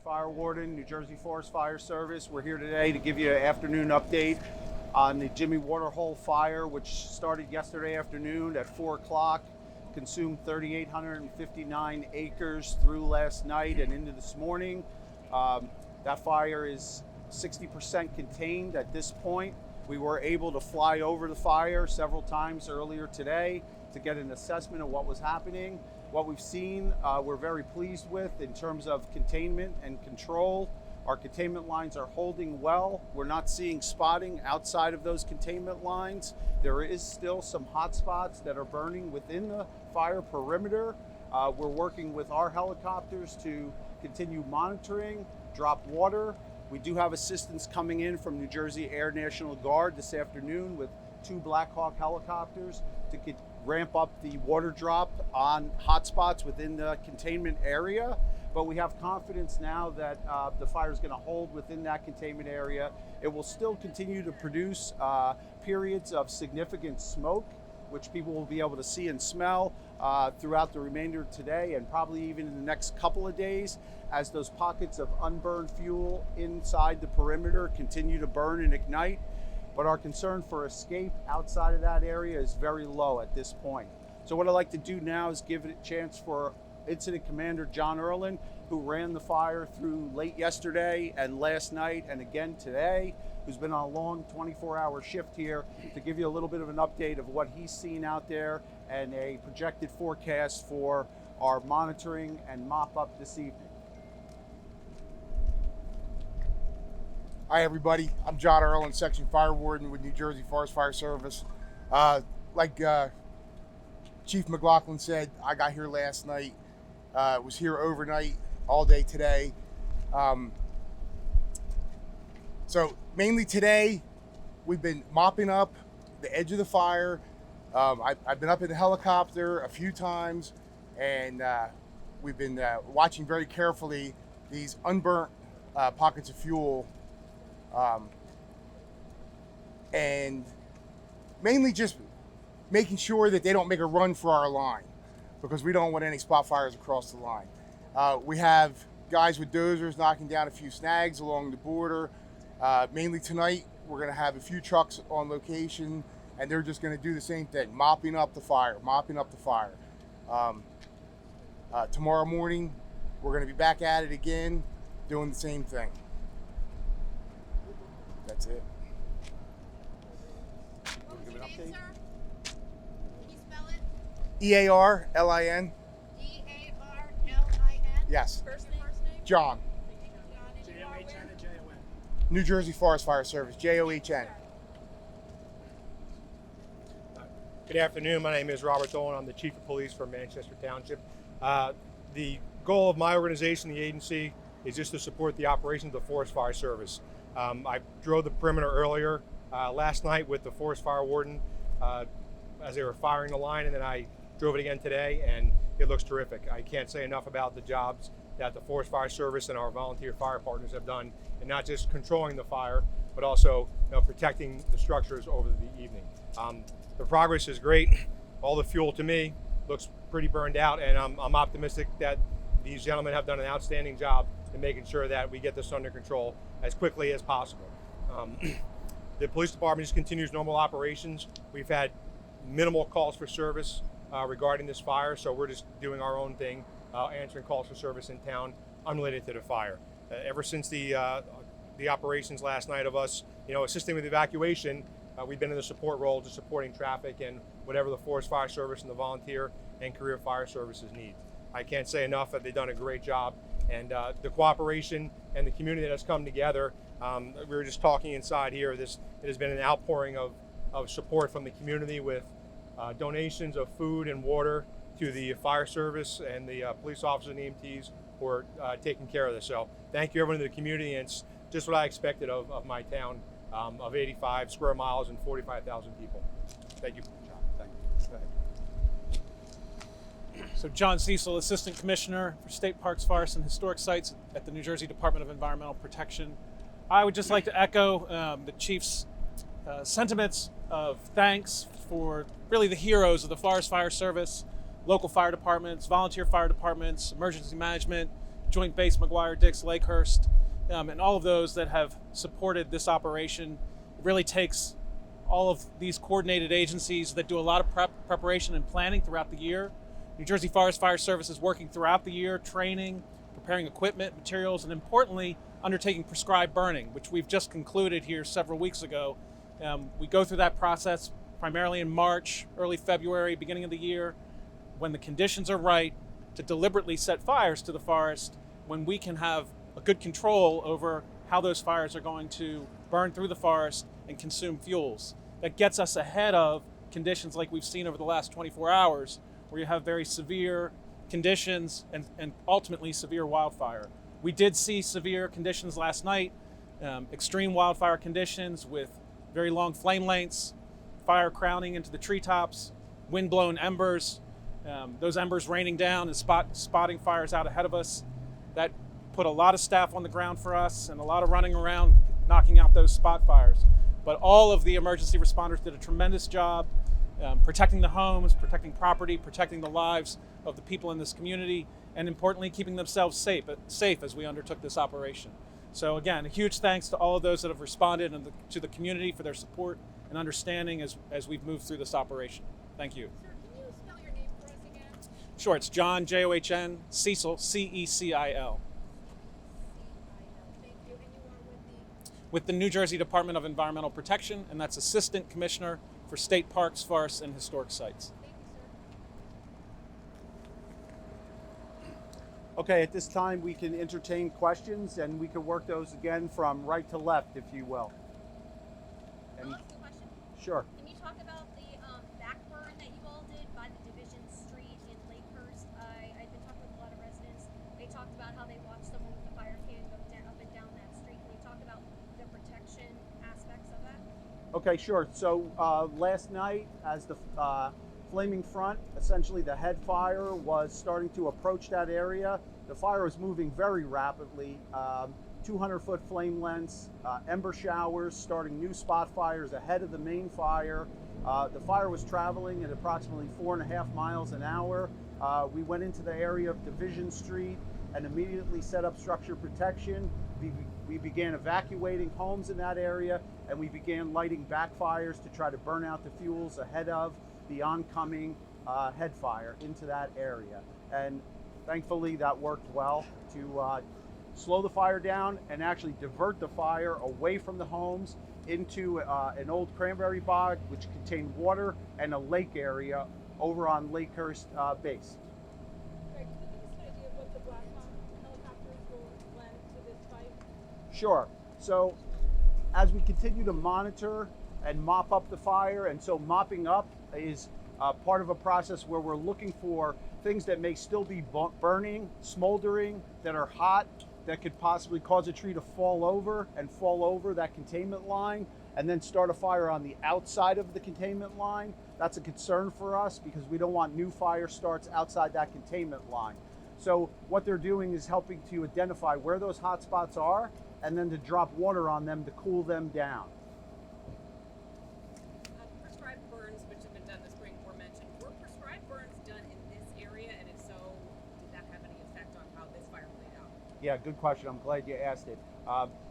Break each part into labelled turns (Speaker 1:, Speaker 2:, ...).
Speaker 1: Fire Warden, New Jersey Forest Fire Service. We're here today to give you an afternoon update on the Jimmy Waterhole fire, which started yesterday afternoon at 4 o'clock, consumed 3,859 acres through last night and into this morning. That fire is 60% contained at this point. We were able to fly over the fire several times earlier today to get an assessment of what was happening. What we've seen, we're very pleased with in terms of containment and control. Our containment lines are holding well. We're not seeing spotting outside of those containment lines. There is still some hot spots that are burning within the fire perimeter. We're working with our helicopters to continue monitoring, drop water. We do have assistance coming in from New Jersey Air National Guard this afternoon with 2 Black Hawk helicopters to ramp up the water drop on hotspots within the containment area. But we have confidence now that the fire is going to hold within that containment area. It will still continue to produce periods of significant smoke, which people will be able to see and smell throughout the remainder of today and probably even in the next couple of days as those pockets of unburned fuel inside the perimeter continue to burn and ignite. But our concern for escape outside of that area is very low at this point. So what I'd like to do now is give it a chance for Incident Commander John Erlin, who ran the fire through late yesterday and last night and again today, who's been on a long 24-hour shift here, to give you a little bit of an update of what he's seen out there and a projected forecast for our monitoring and mop up this evening.
Speaker 2: Hi everybody, I'm John Erlin, Section Fire Warden with New Jersey Forest Fire Service. Like Chief McLaughlin said, I got here last night, was here overnight, all day today. So mainly today, we've been mopping up the edge of the fire. I've been up in the helicopter a few times, and we've been watching very carefully these unburnt pockets of fuel, and mainly just making sure that they don't make a run for our line, because we don't want any spot fires across the line. We have guys with dozers knocking down a few snags along the border. Mainly tonight, we're going to have a few trucks on location, and they're just going to do the same thing, mopping up the fire. Tomorrow morning, we're going to be back at it again, doing the same thing. That's it.
Speaker 3: What was your name, sir? Can you spell it?
Speaker 2: E-A-R-L-I-N.
Speaker 3: E-A-R-L-I-N?
Speaker 2: Yes.
Speaker 3: First name?
Speaker 2: John.
Speaker 3: And you are where?
Speaker 2: New Jersey Forest Fire Service, J-O-H-N.
Speaker 4: Good afternoon. My name is Robert Dolan. I'm the Chief of Police for Manchester Township. The goal of my organization, the agency, is just to support the operations of the Forest Fire Service. I drove the perimeter earlier last night with the Forest Fire Warden as they were firing the line, and then I drove it again today, and it looks terrific. I can't say enough about the jobs that the Forest Fire Service and our volunteer fire partners have done, and not just controlling the fire, but also protecting the structures over the evening. The progress is great. All the fuel, to me, looks pretty burned out, and I'm optimistic that these gentlemen have done an outstanding job in making sure that we get this under control as quickly as possible. The police department just continues normal operations. We've had minimal calls for service regarding this fire, so we're just doing our own thing, answering calls for service in town unrelated to the fire. Ever since the operations last night of us, assisting with evacuation, we've been in the support role, just supporting traffic and whatever the Forest Fire Service and the volunteer and career fire services need. I can't say enough that they've done a great job, and the cooperation and the community that has come together. We were just talking inside here. It has been an outpouring of support from the community with donations of food and water to the fire service and the police officers and EMTs who are taking care of this. So thank you everyone in the community, and it's just what I expected of my town of 85 square miles and 45,000 people. Thank you.
Speaker 1: John, thank you. Go ahead.
Speaker 5: So John Cecil, Assistant Commissioner for State Parks, Forests, and Historic Sites at the New Jersey Department of Environmental Protection. I would just like to echo the Chief's sentiments of thanks for really the heroes of the Forest Fire Service, local fire departments, volunteer fire departments, emergency management, Joint Base McGuire-Dix, Lakehurst, and all of those that have supported this operation. It really takes all of these coordinated agencies that do a lot of preparation and planning throughout the year. New Jersey Forest Fire Service is working throughout the year, training, preparing equipment, materials, and importantly, undertaking prescribed burning, which we've just concluded here several weeks ago. We go through that process primarily in March, early February, beginning of the year, when the conditions are right to deliberately set fires to the forest, when we can have a good control over how those fires are going to burn through the forest and consume fuels. That gets us ahead of conditions like we've seen over the last 24 hours, where you have very severe conditions and ultimately severe wildfire. We did see severe conditions last night, extreme wildfire conditions with very long flame lengths, fire crowning into the treetops, wind-blown embers, those embers raining down and spotting fires out ahead of us. That put a lot of staff on the ground for us and a lot of running around knocking out those spot fires. But all of the emergency responders did a tremendous job protecting the homes, protecting property, protecting the lives of the people in this community, and importantly, keeping themselves safe as we undertook this operation. So again, a huge thanks to all of those that have responded and to the community for their support and understanding as we've moved through this operation. Thank you.
Speaker 3: Sir, can you spell your name for us again?
Speaker 5: Sure, it's John, John, Cecil, Cecil.
Speaker 3: Thank you. And you are
Speaker 5: With the New Jersey Department of Environmental Protection, and that's Assistant Commissioner for State Parks, Forests, and Historic Sites.
Speaker 3: thank you, sir.
Speaker 1: Okay, at this time we can entertain questions and we can work those again from right to left, if you will.
Speaker 3: I'll ask you a question.
Speaker 1: Sure.
Speaker 3: Can you talk about the back burn that you all did by the Division Street in Lakehurst? I've been talking with a lot of residents. They talked about how they watched someone with a fire can go up and down that street. Can you talk about the protection aspects of that?
Speaker 1: Okay, sure. So last night, as the flaming front, essentially the head fire, was starting to approach that area, the fire was moving very rapidly. 200-foot flame lengths, ember showers, starting new spot fires ahead of the main fire. The fire was traveling at approximately 4.5 miles an hour. We went into the area of Division Street and immediately set up structure protection. We began evacuating homes in that area, and we began lighting backfires to try to burn out the fuels ahead of the oncoming head fire into that area. And thankfully that worked well to slow the fire down and actually divert the fire away from the homes into an old cranberry bog, which contained water, and a lake area over on Lakehurst Base.
Speaker 6: Greg, can you give us an idea of what the Black Hawk helicopters will lend to this fight?
Speaker 1: Sure. So as we continue to monitor and mop up the fire, and so mopping up is part of a process where we're looking for things that may still be burning, smoldering, that are hot, that could possibly cause a tree to fall over that containment line and then start a fire on the outside of the containment line. That's a concern for us because we don't want new fire starts outside that containment line. So what they're doing is helping to identify where those hot spots are and then to drop water on them to cool them down.
Speaker 6: Prescribed burns, which have been done this spring, were mentioned. Were prescribed burns done in this area, and if so, did that have any effect on how this fire played out?
Speaker 1: Yeah, good question. I'm glad you asked it.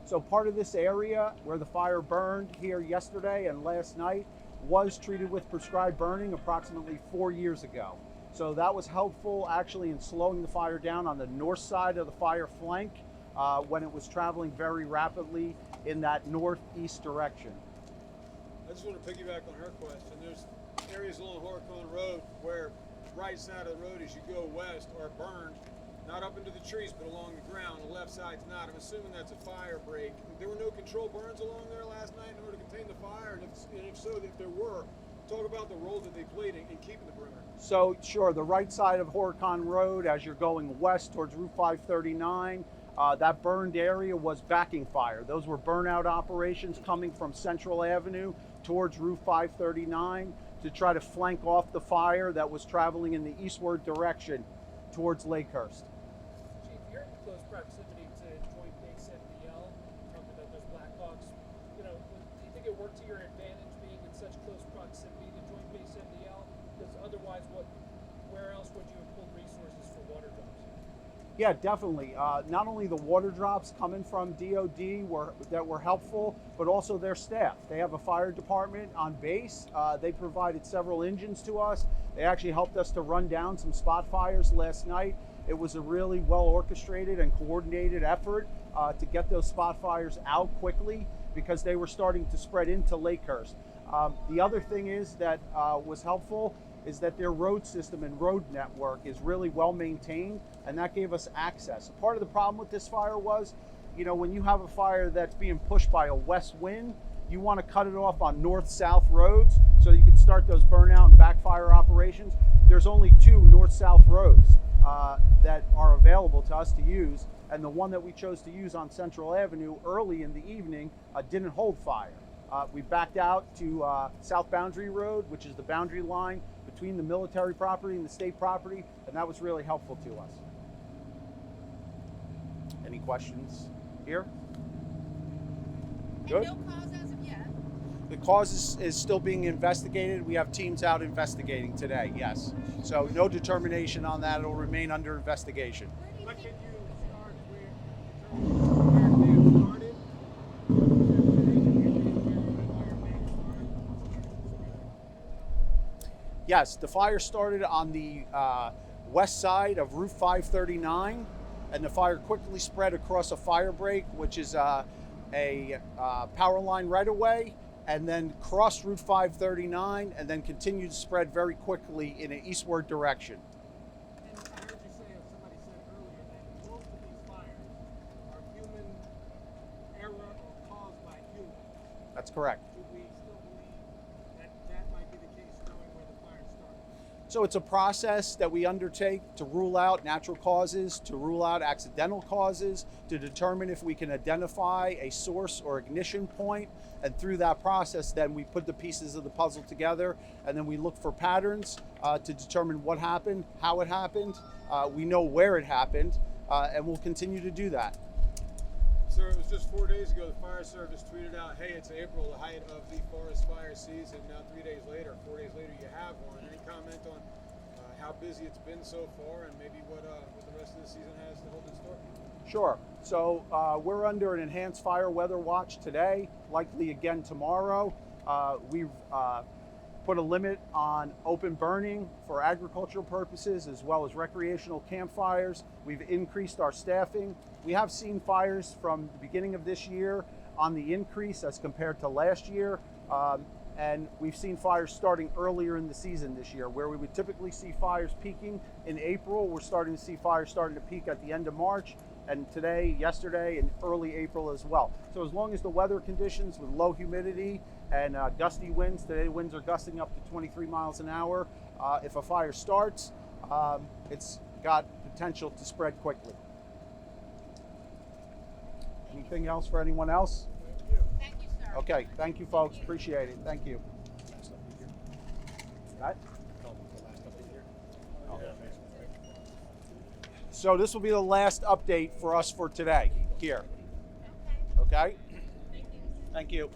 Speaker 1: So part of this area where the fire burned here yesterday and last night was treated with prescribed burning approximately 4 years ago. So that was helpful actually in slowing the fire down on the north side of the fire flank when it was traveling very rapidly in that northeast direction.
Speaker 7: I just want to piggyback on her question. There's areas along Horicon Road where right side of the road as you go west are burned, not up into the trees, but along the ground. The left side's not. I'm assuming that's a fire break. There were no control burns along there last night in order to contain the fire, and if so, if there were, talk about the role that they played in keeping the burner.
Speaker 1: So sure, the right side of Horicon Road as you're going west towards Route 539, that burned area was backing fire. Those were burnout operations coming from Central Avenue towards Route 539 to try to flank off the fire that was traveling in the eastward direction towards Lakehurst.
Speaker 8: Chief, you're in close proximity to Joint Base MDL, talking about those Black Hawks. You know, do you think it worked to your advantage being in such close proximity to Joint Base MDL? Because otherwise, where else would you have pulled resources for water drops?
Speaker 1: Yeah, definitely. Not only the water drops coming from DOD were helpful, but also their staff. They have a fire department on base. They provided several engines to us. They actually helped us to run down some spot fires last night. It was a really well orchestrated and coordinated effort to get those spot fires out quickly because they were starting to spread into Lakehurst. The other thing is that was helpful is that their road system and road network is really well maintained, and that gave us access. Part of the problem with this fire was, when you have a fire that's being pushed by a west wind, you want to cut it off on north-south roads so you can start those burnout and backfire operations. There's only 2 north-south roads that are available to us to use, and the one that we chose to use on Central Avenue early in the evening didn't hold fire. We backed out to South Boundary Road, which is the boundary line between the military property and the state property, and that was really helpful to us. Any questions here? Good.
Speaker 6: And no cause as of yet.
Speaker 1: The cause is still being investigated. We have teams out investigating today, yes. So no determination on that. It'll remain under investigation.
Speaker 7: But can you start where it started?
Speaker 1: Yes, the fire started on the west side of Route 539, and the fire quickly spread across a fire break, which is a power line right away, and then crossed Route 539, and then continued to spread very quickly in an eastward direction.
Speaker 7: And I heard you say, or somebody said earlier, that most of these fires are human error or caused by humans.
Speaker 1: That's correct.
Speaker 7: Do we still believe that that might be the case, knowing where the fire started?
Speaker 1: So it's a process that we undertake to rule out natural causes, to rule out accidental causes, to determine if we can identify a source or ignition point. And through that process, then we put the pieces of the puzzle together, and then we look for patterns to determine what happened, how it happened. We know where it happened, and we'll continue to do that.
Speaker 7: Sir, it was just 4 days ago, the fire service tweeted out, hey, it's April, the height of the forest fire season. Now 3 days later, 4 days later, you have one. Any comment on how busy it's been so far, and maybe what the rest of the season has to hold in store?
Speaker 1: Sure. So we're under an enhanced fire weather watch today, likely again tomorrow. We've put a limit on open burning for agricultural purposes as well as recreational campfires. We've increased our staffing. We have seen fires from the beginning of this year on the increase as compared to last year. And we've seen fires starting earlier in the season this year, where we would typically see fires peaking in April. We're starting to see fires starting to peak at the end of March, and today, yesterday, and early April as well. So as long as the weather conditions with low humidity and gusty winds, today the winds are gusting up to 23 miles an hour. If a fire starts, it's got potential to spread quickly. Anything else for anyone else?
Speaker 6: Thank you, sir.
Speaker 1: Okay, thank you folks, appreciate it, thank you. Right? So this will be the last update for us for today here. Okay?
Speaker 6: Thank you.
Speaker 1: Thank you.